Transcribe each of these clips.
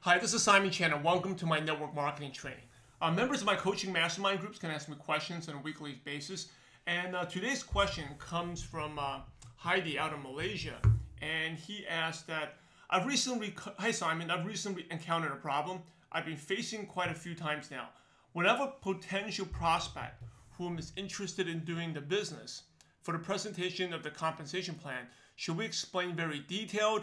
Hi, this is Simon Chan, and welcome to my network marketing training. Members of my coaching mastermind groups can ask me questions on a weekly basis. And today's question comes from Heidi out of Malaysia. And he asked that, Hi Simon, I've recently encountered a problem I've been facing quite a few times now. Whenever potential prospect whom is interested in doing the business, for the presentation of the compensation plan, should we explain very detailed,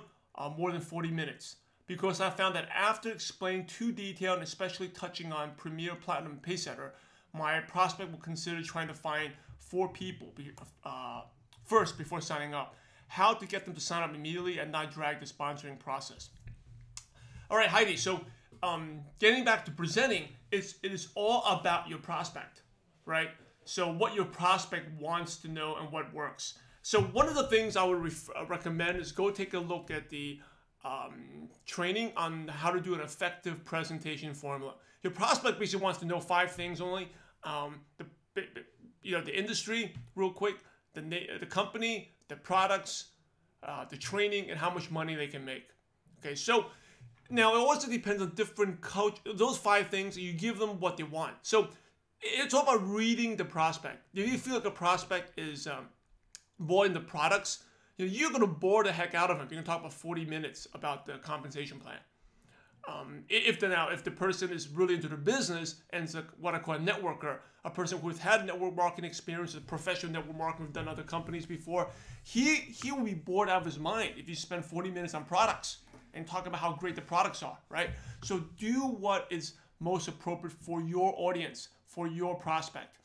more than 40 minutes? Because I found that after explaining too detailed, and especially touching on Premier, Platinum, and Pacesetter, my prospect will consider trying to find 4 people first before signing up. How to get them to sign up immediately and not drag the sponsoring process. All right, Heidi, so getting back to presenting, it is all about your prospect, right? So what your prospect wants to know and what works. So one of the things I would recommend is go take a look at the training on how to do an effective presentation formula. Your prospect basically wants to know 5 things only: the industry, real quick, the company, the products, the training, and how much money they can make. Okay, so now it also depends on different coach. Those 5 things, you give them what they want. So it's all about reading the prospect. If you feel like a prospect is more in the products, you're going to bore the heck out of them. You're going to talk about 40 minutes about the compensation plan. If the person is really into the business and is what I call a networker, a person who's had network marketing experience, a professional network marketing, done other companies before, he will be bored out of his mind if you spend 40 minutes on products and talk about how great the products are, right? So do what is most appropriate for your audience, for your prospect.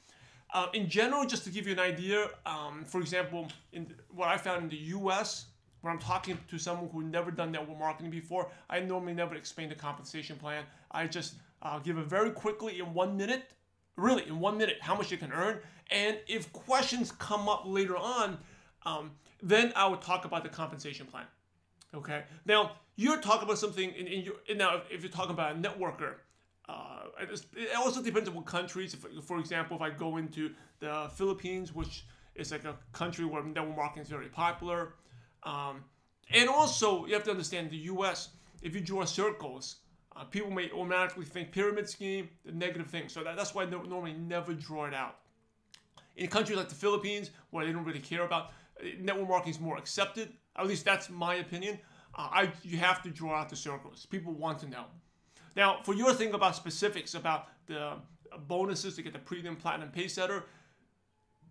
In general, just to give you an idea, for example, what I found in the US, when I'm talking to someone who never done network marketing before, I normally never explain the compensation plan. I just give it very quickly in 1 minute, really in 1 minute, how much you can earn. And if questions come up later on, then I would talk about the compensation plan. Okay. Now you're talking about something now if you're talking about a networker. It also depends on what countries. For example, if I go into the Philippines, which is like a country where network marketing is very popular, and also you have to understand the U.S. If you draw circles, people may automatically think pyramid scheme, the negative thing. So that's why I normally never draw it out. In countries like the Philippines, where they don't really care about network marketing, is more accepted. At least that's my opinion. You have to draw out the circles. People want to know. Now, for your thing about specifics, about the bonuses to get the Premium, Platinum, Pacesetter,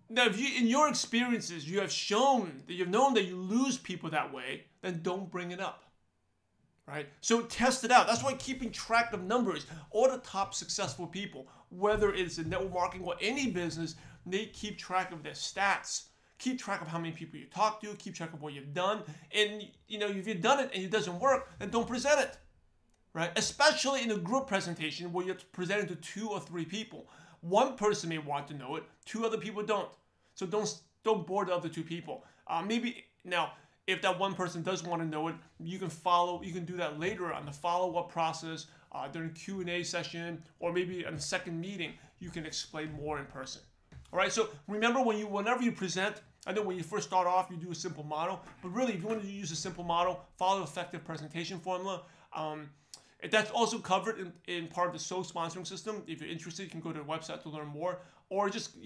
now if in your experiences you have shown that you've known that you lose people that way, then don't bring it up, right? So test it out. That's why keeping track of numbers, all the top successful people, whether it's in network marketing or any business, they keep track of their stats. Keep track of how many people you talk to, keep track of what you've done. And if you've done it and it doesn't work, then don't present it. Right? Especially in a group presentation where you're presenting to 2 or 3 people. One person may want to know it, 2 other people don't. So don't bore the other 2 people. Maybe now, if that one person does want to know it, you can do that later on the follow-up process, during Q&A session, or maybe in the second meeting, you can explain more in person. All right, so remember whenever you present, I know when you first start off, you do a simple model, but really if you want to use a simple model, follow effective presentation formula. That's also covered in part of the SO sponsoring system. If you're interested, you can go to the website to learn more, or just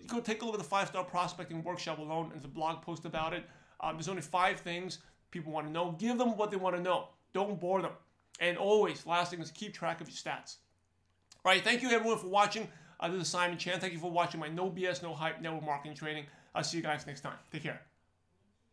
go take a look at the 5-star prospecting workshop alone. There's a blog post about it. There's only 5 things people want to know. Give them what they want to know. Don't bore them. And always, last thing is keep track of your stats. All right, thank you everyone for watching. This is Simon Chan. Thank you for watching my No BS, No Hype network marketing training. I'll see you guys next time. Take care.